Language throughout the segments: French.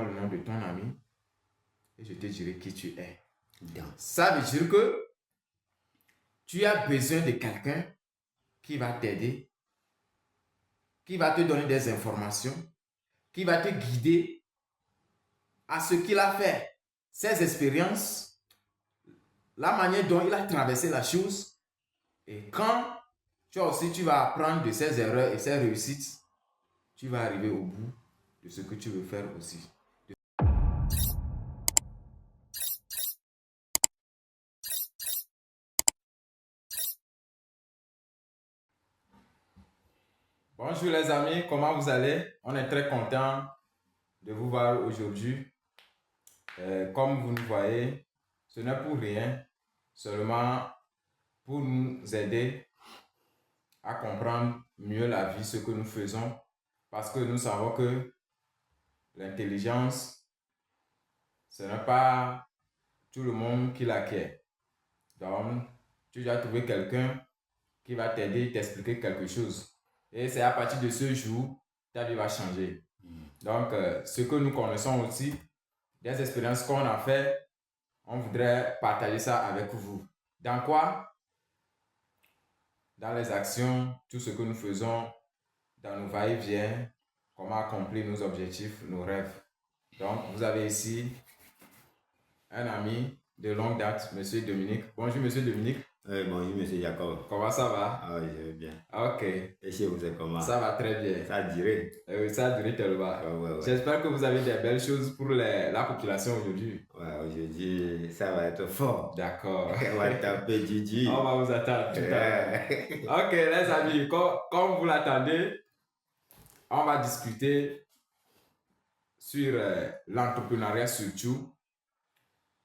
Donne-moi le nom de ton ami et je te dirai qui tu es. Ça veut dire que tu as besoin de quelqu'un qui va t'aider, qui va te donner des informations, qui va te guider à ce qu'il a fait, ses expériences, la manière dont il a traversé la chose. Et quand tu vas apprendre de ses erreurs et ses réussites, tu vas arriver au bout de ce que tu veux faire aussi. Bonjour les amis, comment vous allez? On est très content de vous voir aujourd'hui. Comme vous nous voyez, ce n'est pour rien, seulement pour nous aider à comprendre mieux la vie, ce que nous faisons, parce que nous savons que l'intelligence, ce n'est pas tout le monde qui l'acquiert. Donc, tu dois trouver quelqu'un qui va t'aider, t'expliquer quelque chose. Et c'est à partir de ce jour, ta vie va changer. Donc, ce que nous connaissons aussi, des expériences qu'on a fait, on voudrait partager ça avec vous. Dans quoi? Dans les actions, tout ce que nous faisons, dans nos va-et-vient, comment accomplir nos objectifs, nos rêves. Donc, vous avez ici un ami de longue date, Monsieur Dominique. Bonjour, Monsieur Dominique. Bonjour, Monsieur Jacob. Comment ça va? Ah oui, je vais bien. Ok. Et chez vous, c'est comment? Ça va très bien. Ça a duré? Oui, ça a duré tellement. Ouais. J'espère que vous avez des belles choses pour la population aujourd'hui. Ouais, aujourd'hui, ça va être fort. D'accord. On va taper Didi. On va vous attendre tout à l'heure. Ok, les amis, comme vous l'attendez, on va discuter sur l'entrepreneuriat surtout,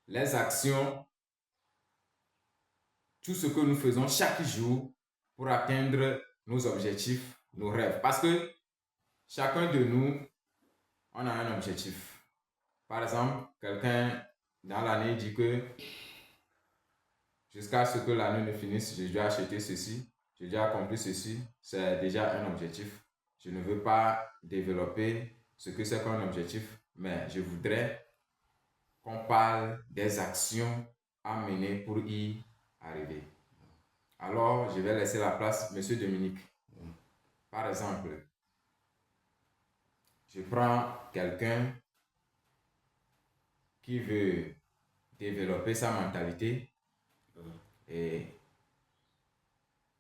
les actions, tout ce que nous faisons chaque jour pour atteindre nos objectifs, nos rêves. Parce que chacun de nous, on a un objectif. Par exemple, quelqu'un dans l'année dit que jusqu'à ce que l'année ne finisse, je dois acheter ceci, je dois accomplir ceci. C'est déjà un objectif. Je ne veux pas développer ce que c'est qu'un objectif, mais je voudrais qu'on parle des actions à mener pour y arriver. Alors, je vais laisser la place, Monsieur Dominique. Par exemple, je prends quelqu'un qui veut développer sa mentalité et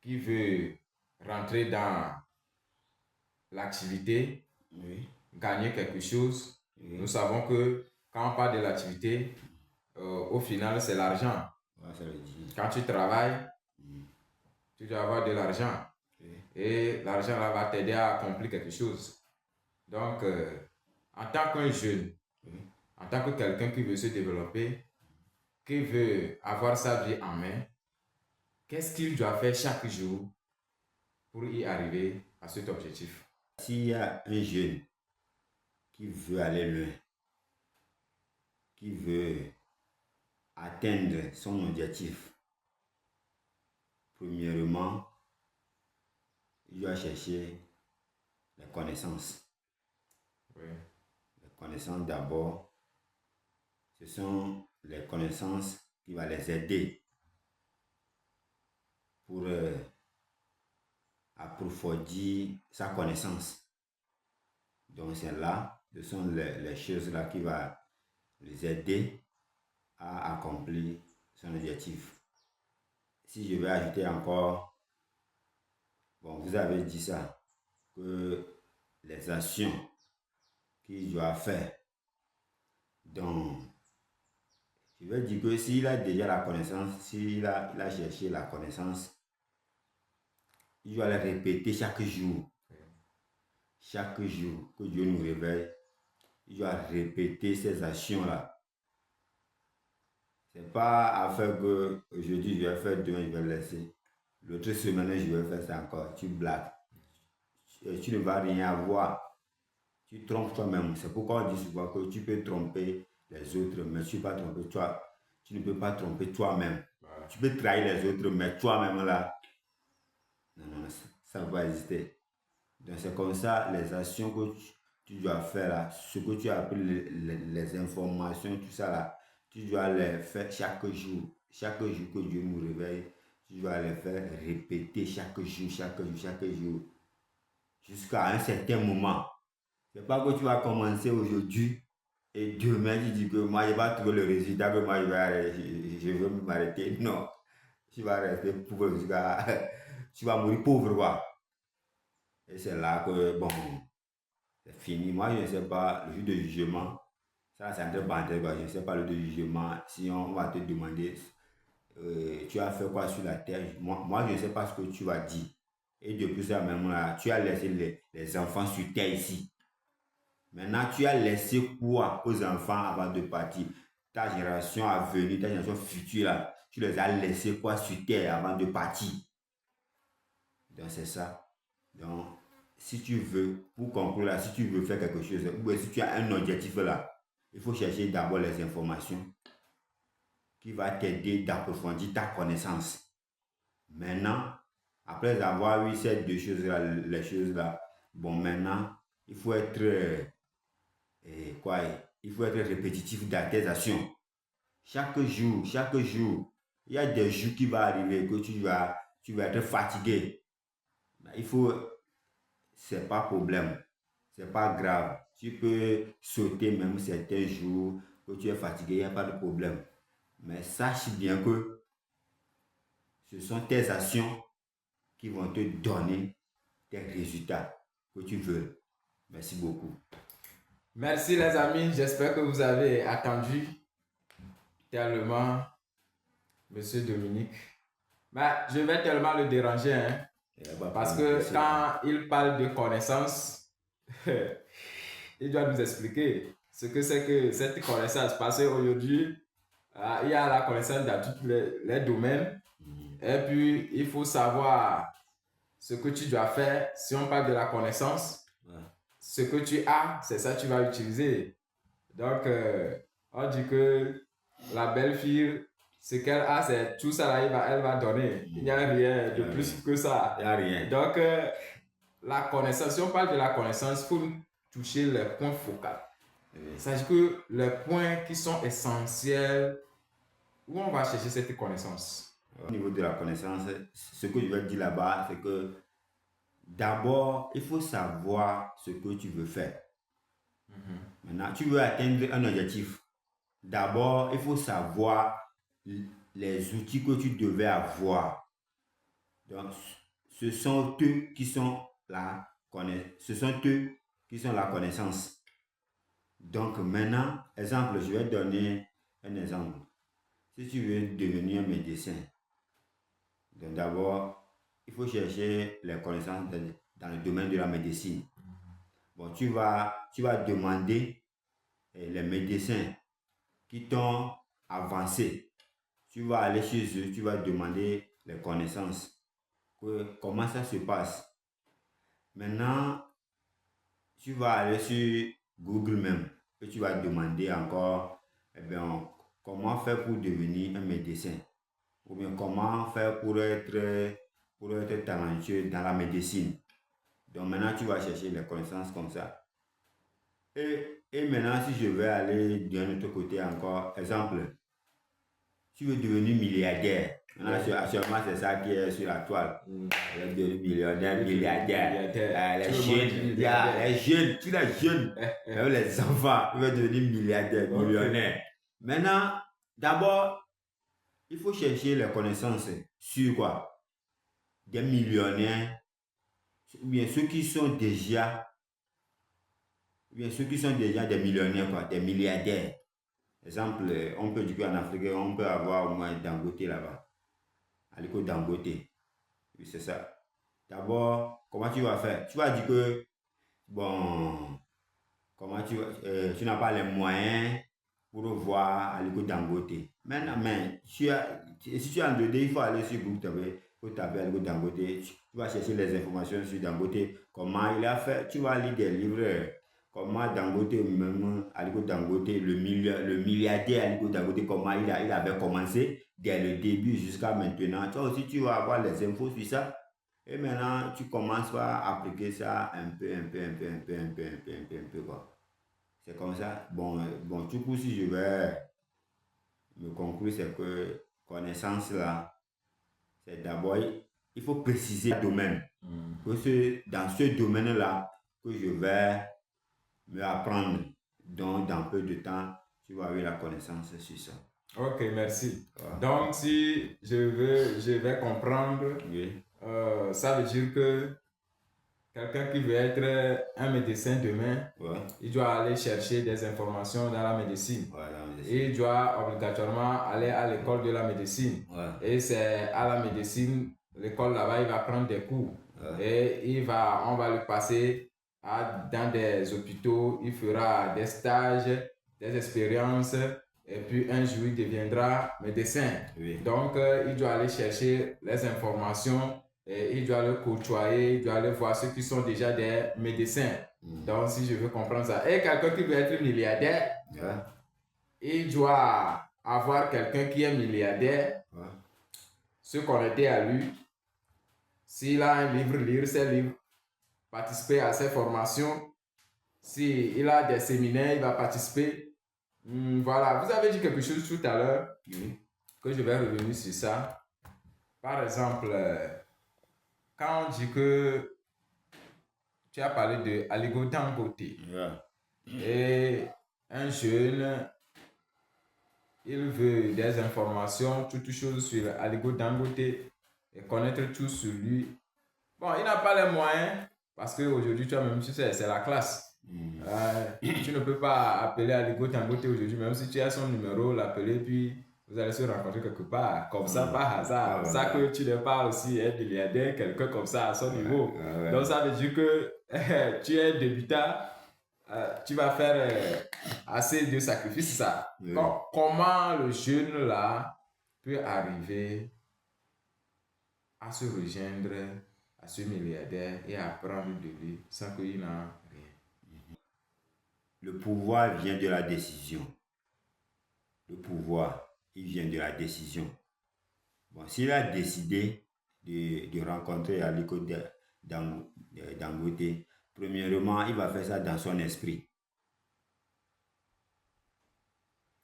qui veut rentrer dans l'activité, gagner quelque chose. Nous savons que quand on parle de l'activité, au final, c'est l'argent. Quand tu travailles, tu dois avoir de l'argent. Et l'argent là va t'aider à accomplir quelque chose. Donc, en tant qu'un jeune, en tant que quelqu'un qui veut se développer, qui veut avoir sa vie en main, qu'est-ce qu'il doit faire chaque jour pour y arriver à cet objectif? S'il y a un jeune qui veut aller loin, qui veut atteindre son objectif, premièrement, il doit chercher les connaissances. Oui. Les connaissances d'abord, ce sont les connaissances qui vont les aider pour approfondir sa connaissance. Donc c'est là, ce sont les choses là qui vont les aider à accomplir son objectif. Si je vais ajouter encore, bon, vous avez dit ça, que les actions qu'il doit faire. Donc, je vais dire que s'il a déjà la connaissance, s'il a cherché la connaissance, il doit la répéter chaque jour. Chaque jour que Dieu nous réveille, il doit répéter ces actions-là. Ce n'est pas à faire que aujourd'hui je vais faire, demain je vais laisser. L'autre semaine je vais faire ça encore. Tu blagues. Tu ne vas rien avoir. Tu trompes toi-même. C'est pourquoi on dit souvent que tu peux tromper les autres, mais tu ne peux pas tromper toi. Tu ne peux pas tromper toi-même. Voilà. Tu peux trahir les autres, mais toi-même là, non, ça va exister. Donc c'est comme ça, les actions tu dois faire là, ce que tu as appris, les informations, tout ça là, tu dois les faire chaque jour. Chaque jour que Dieu nous réveille, tu dois les faire répéter chaque jour, jusqu'à un certain moment. C'est pas que tu vas commencer aujourd'hui et demain tu dis que moi je vais pas trouver le résultat, que moi je veux m'arrêter. Non, tu vas rester pauvre jusqu'à tu vas mourir pauvre quoi. Et c'est là que bon, c'est fini. Moi je ne sais pas le jour de jugement. Ça c'est un peu bandé quoi. Je ne sais pas le jour de jugement si on va te demander tu as fait quoi sur la terre. Moi je ne sais pas ce que tu vas dire. Et depuis ça même là, tu as laissé les enfants sur terre ici. Maintenant, tu as laissé quoi aux enfants avant de partir? Ta génération à venir, ta génération future, là, tu les as laissés quoi sur terre avant de partir? Donc, c'est ça. Donc, si tu veux, pour conclure là, si tu veux faire quelque chose, ou si tu as un objectif là, il faut chercher d'abord les informations qui vont t'aider d'approfondir ta connaissance. Maintenant, après avoir eu ces deux choses-là, les choses-là, bon, maintenant, il faut être il faut être répétitif dans tes actions. Chaque jour, il y a des jours qui vont arriver que tu vas être fatigué. Il faut, c'est pas problème, c'est pas grave. Tu peux sauter même certains jours que tu es fatigué, il n'y a pas de problème. Mais sache bien que ce sont tes actions qui vont te donner tes résultats que tu veux. Merci beaucoup. Merci les amis, j'espère que vous avez attendu tellement Monsieur Dominique. Mais je vais tellement le déranger, hein, parce que quand il parle de connaissance, il doit nous expliquer ce que c'est que cette connaissance. Parce qu'aujourd'hui, il y a la connaissance dans tous les domaines. Et puis, il faut savoir ce que tu dois faire. Si on parle de la connaissance, ce que tu as, c'est ça que tu vas utiliser. Donc, on dit que la belle fille, ce qu'elle a, c'est tout ça là, elle va donner. Il n'y a rien de plus que ça. Il n'y a rien. Donc, la connaissance, si on parle de la connaissance, il faut toucher les points focaux. C'est-à-dire que les points qui sont essentiels, où on va chercher cette connaissance. Au niveau de la connaissance, ce que je vais dire là-bas, c'est que d'abord, il faut savoir ce que tu veux faire. Maintenant, tu veux atteindre un objectif. D'abord, il faut savoir les outils que tu devais avoir. Donc, ce sont eux qui sont la connaissance. Donc, maintenant, exemple, je vais donner un exemple. Si tu veux devenir médecin, donc d'abord, il faut chercher les connaissances dans le domaine de la médecine. Bon, tu vas demander les médecins qui t'ont avancé. Tu vas aller chez eux, tu vas demander les connaissances. Comment ça se passe? Maintenant, tu vas aller sur Google même et tu vas demander encore, comment faire pour devenir un médecin? Ou bien comment faire pour être talentueux dans la médecine. Donc maintenant, tu vas chercher les connaissances comme ça. Et maintenant, si je vais aller d'un autre côté encore, exemple, tu veux devenir milliardaire. Actuellement, c'est ça qui est sur la toile. Devenir millionnaire, milliardaire. Les jeunes, tous les jeunes, les enfants, ils veulent devenir milliardaires, millionnaires. Maintenant, d'abord, il faut chercher les connaissances sur quoi? Des millionnaires, ou bien ceux qui sont déjà des millionnaires, quoi, des milliardaires. Exemple, on peut dire qu'en Afrique, on peut avoir au moins Dangote là-bas. Aliko Dangote. Oui, c'est ça. D'abord, comment tu vas faire? Tu vas dire que, bon, tu n'as pas les moyens pour voir Aliko Dangote. Maintenant, mais si tu as un 2D, il faut aller sur Google, il faut taper Aliko Dangote. Tu vas chercher les informations sur Dangote, comment il a fait. Tu vas lire des livres. Comment Dangote, même Aliko Dangote, le milliardaire Aliko Dangote, comment il avait commencé dès le début jusqu'à maintenant. Toi aussi, tu vas avoir les infos sur ça. Et maintenant, tu commences à appliquer ça un peu, quoi. C'est comme ça. Bon, du coup, si je vais me conclure, c'est que connaissance là, c'est d'abord, il faut préciser le domaine. Que c'est dans ce domaine-là que je vais me apprendre. Donc, dans peu de temps, tu vas avoir la connaissance sur ça. Ok, merci. Ouais. Donc, si je vais comprendre, Oui. ça veut dire que quelqu'un qui veut être un médecin demain, Ouais. il doit aller chercher des informations dans la médecine. Ouais, la médecine. Et il doit obligatoirement aller à l'école de la médecine. Ouais. Et c'est à la médecine, l'école là-bas, il va prendre des cours. Ouais. Et on va le passer dans des hôpitaux, il fera des stages, des expériences, et puis un jour, il deviendra médecin. Oui. Donc, il doit aller chercher les informations, et il doit le côtoyer, il doit aller voir ceux qui sont déjà des médecins. Donc, si je veux comprendre ça. Et quelqu'un qui veut être milliardaire, Ouais. il doit avoir quelqu'un qui est milliardaire, Ouais. se connecter à lui. S'il a un livre, lire ses livres, participer à ses formations. S'il a des séminaires, il va participer. Voilà, vous avez dit quelque chose tout à l'heure, que je vais revenir sur ça. Par exemple, quand on dit que tu as parlé de Aliko Dangote, et un jeune, il veut des informations, toutes choses sur Aliko Dangote et connaître tout sur lui. Bon, il n'a pas les moyens parce qu'aujourd'hui, toi-même, tu sais, c'est la classe. Tu ne peux pas appeler Aliko Dangote aujourd'hui, même si tu as son numéro, l'appeler, puis vous allez se rencontrer quelque part, comme ça, par hasard. C'est ça que tu n'es pas aussi un milliardaire, quelqu'un comme ça à son niveau. Donc, ça veut dire que tu es débutant. Tu vas faire assez de sacrifices, ça. Comment le jeune là peut arriver à se rejoindre à ce milliardaire et apprendre de lui sans qu'il n'en rien? Le pouvoir vient de la décision. Le pouvoir, il vient de la décision. Bon, s'il a décidé de rencontrer Aliko Dangote, premièrement, il va faire ça dans son esprit.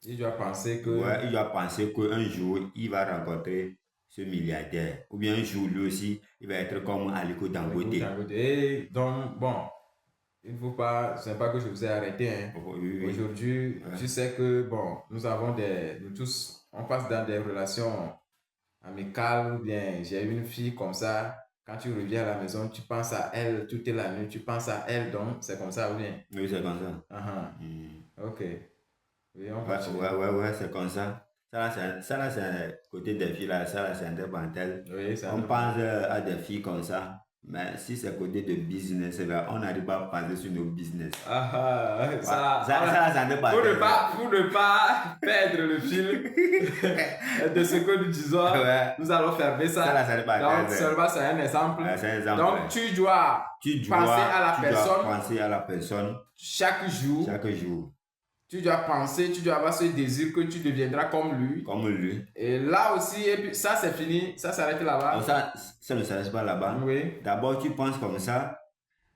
Il doit penser que... Ouais, il doit penser qu'un jour, il va rencontrer ce milliardaire. Ou bien un jour, lui aussi, il va être comme Aliko Dangote. Et donc, bon, il ne faut pas... Ce n'est pas que je vous ai arrêté. Hein. Oui. Aujourd'hui, tu sais que, bon, nous avons nous tous, on passe dans des relations amicales, ou bien j'ai une fille comme ça. Quand tu reviens à la maison, tu penses à elle toute la nuit, tu penses à elle, donc c'est comme ça ou bien? Oui, c'est comme ça. Ok. Oui, ouais, c'est comme ça. Ça là, c'est un côté des filles là, ça là, c'est un dépantel. Oui, on pense à des filles comme ça. Mais si c'est côté de business, là, on n'arrive pas à penser sur nos business. Ça ne pour ne pas perdre le fil de ce que nous disons, nous allons fermer ça. Donc, seulement c'est un exemple. Donc, tu dois penser à la personne chaque jour. Tu dois penser, tu dois avoir ce désir que tu deviendras comme lui. Et là aussi, et puis ça c'est fini, ça s'arrête là-bas. Ça ne s'arrête pas là-bas. Oui. D'abord, tu penses comme ça.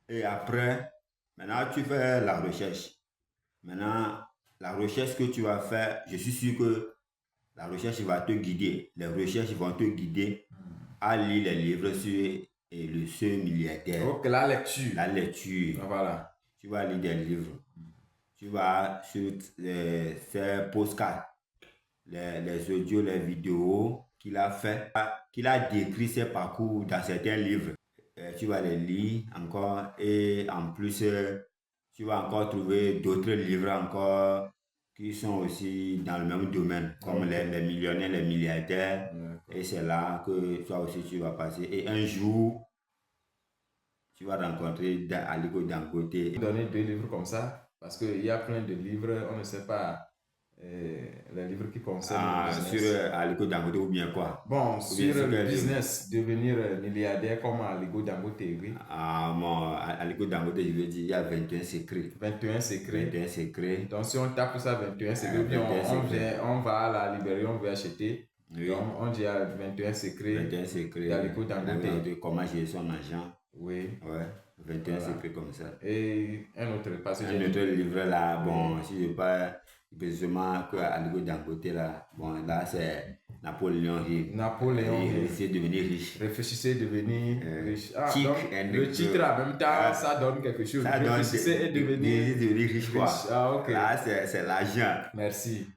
Et après, maintenant, tu fais la recherche. Maintenant, la recherche que tu vas faire, je suis sûr que la recherche va te guider. Les recherches vont te guider à lire les livres sur ce milliardaire. Ok, la lecture. Voilà. Tu vas lire des livres. Tu vas sur ces postcards, les audios, les vidéos qu'il a fait, qu'il a décrit ses parcours dans certains livres. Tu vas les lire encore et en plus, tu vas encore trouver d'autres livres encore qui sont aussi dans le même domaine, comme les millionnaires, les milliardaires. Et c'est là que toi aussi tu vas passer. Et un jour, tu vas rencontrer Aliko Dangote. Donner 2 livres comme ça. Parce qu'il y a plein de livres, on ne sait pas les livres qui concernent le business. Sur Aliko Dangote ou bien quoi? Bon, sur le business, devenir milliardaire comme Aliko Dangote, oui. Aliko Dangote, je veux dire, il y a 21 secrets. 21 secrets. 21 secrets. Donc si on tape ça, 21 secrets, on va à la librairie, on veut acheter. Oui. Donc, on dit à 21 secrets. 21 secrets. d'Aliko Dangote. De comment gérer son argent. Oui. Ouais. 21 Voilà. secrets comme ça. Et un autre, parce que Un autre livre là, bon, Oui. si je parle précisément que Aliko Dangote là, bon, là c'est Napoléon Hill. Napoléon Hill. Réfléchissez, devenir riche. Réfléchissez, devenir riche. Ah, Chic donc, and le titre en même temps, Ah, ça donne quelque chose. Ça donne Réfléchissez et devenir riche quoi. Ah, ok. Là c'est l'argent. Merci.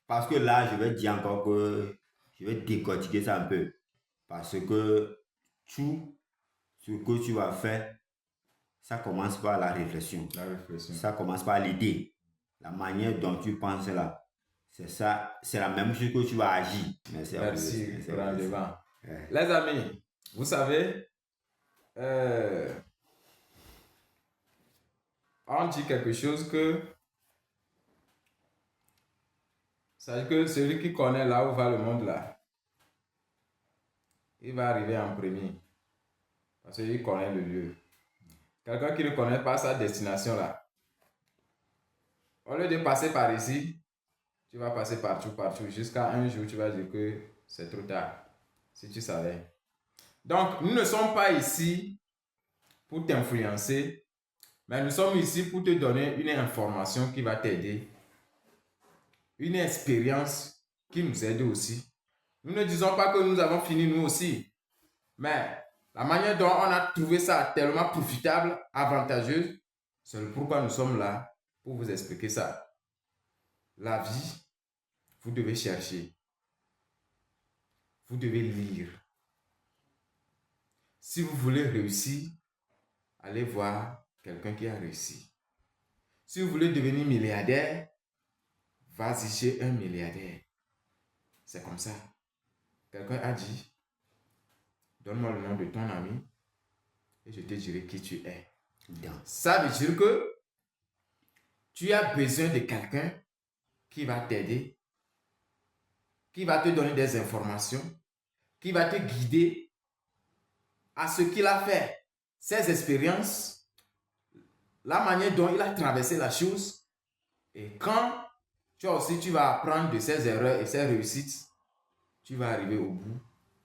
Parce que là, je vais dire encore que je vais décortiquer ça un peu. Parce que tout ce que tu vas faire, ça commence par la réflexion. La réflexion. Ça commence par l'idée. La manière dont tu penses là. C'est ça, c'est la même chose que tu vas agir. Merci grandement. Ouais. Les amis, vous savez, on dit quelque chose que c'est que celui qui connaît là où va le monde là, il va arriver en premier. Parce qu'il connaît le lieu. Quelqu'un qui ne connaît pas sa destination là, au lieu de passer par ici, tu vas passer partout, jusqu'à un jour tu vas dire que c'est trop tard. Si tu savais. Donc, nous ne sommes pas ici pour t'influencer, mais nous sommes ici pour te donner une information qui va t'aider, une expérience qui nous aide aussi. Nous ne disons pas que nous avons fini nous aussi, mais la manière dont on a trouvé ça tellement profitable, avantageuse, c'est pourquoi nous sommes là pour vous expliquer ça. La vie, vous devez chercher, vous devez lire. Si vous voulez réussir, allez voir quelqu'un qui a réussi. Si vous voulez devenir milliardaire, vas-y chez un milliardaire. C'est comme ça. Quelqu'un a dit, donne-moi le nom de ton ami et je te dirai qui tu es. Ça veut dire que tu as besoin de quelqu'un qui va t'aider, qui va te donner des informations, qui va te guider à ce qu'il a fait, ses expériences, la manière dont il a traversé la chose. Et quand tu vas apprendre de ses erreurs et ses réussites, tu vas arriver au bout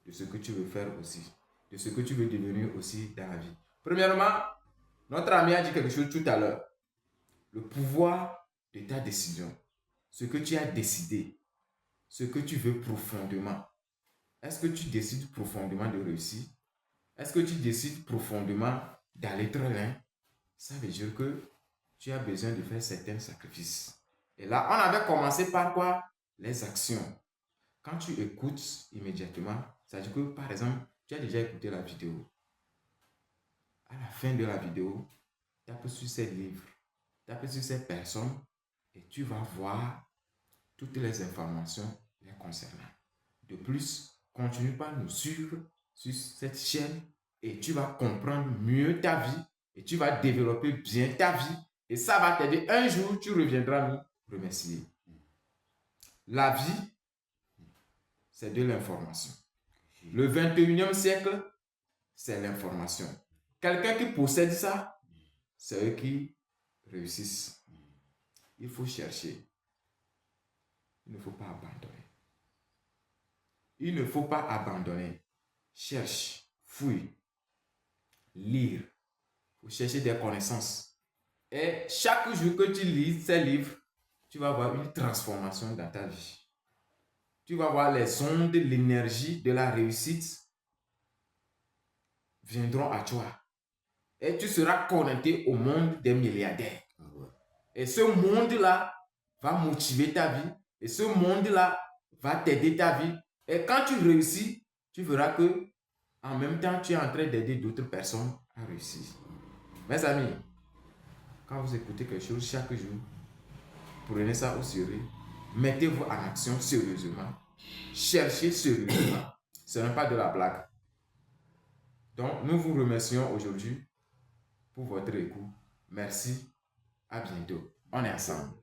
de ce que tu veux faire aussi, de ce que tu veux devenir aussi dans la vie. Premièrement, notre ami a dit quelque chose tout à l'heure. Le pouvoir de ta décision. Ce que tu as décidé. Ce que tu veux profondément. Est-ce que tu décides profondément de réussir? Est-ce que tu décides profondément d'aller très loin? Ça veut dire que tu as besoin de faire certains sacrifices. Et là, on avait commencé par quoi? Les actions. Quand tu écoutes immédiatement, ça veut dire que, par exemple, tu as déjà écouté la vidéo. À la fin de la vidéo, tape sur ces livres, tape sur ces personnes et tu vas voir toutes les informations les concernant. De plus, continue par nous suivre sur cette chaîne et tu vas comprendre mieux ta vie et tu vas développer bien ta vie et ça va t'aider. Un jour, tu reviendras nous remercier. La vie, c'est de l'information. Le 21e siècle, c'est l'information. Quelqu'un qui possède ça, c'est eux qui réussissent. Il faut chercher. Il ne faut pas abandonner. Il ne faut pas abandonner. Cherche, fouille, lire. Il faut chercher des connaissances. Et chaque jour que tu lis ces livres, tu vas voir une transformation dans ta vie. Tu vas voir les ondes, l'énergie de la réussite viendront à toi. Et tu seras connecté au monde des milliardaires. Et ce monde-là va motiver ta vie. Et ce monde-là va t'aider ta vie. Et quand tu réussis, tu verras que en même temps, tu es en train d'aider d'autres personnes à réussir. Mes amis, quand vous écoutez quelque chose chaque jour, prenez ça au sérieux. Mettez-vous en action sérieusement. Cherchez sérieusement. Ce n'est pas de la blague. Donc, nous vous remercions aujourd'hui pour votre écoute. Merci. À bientôt. On est ensemble.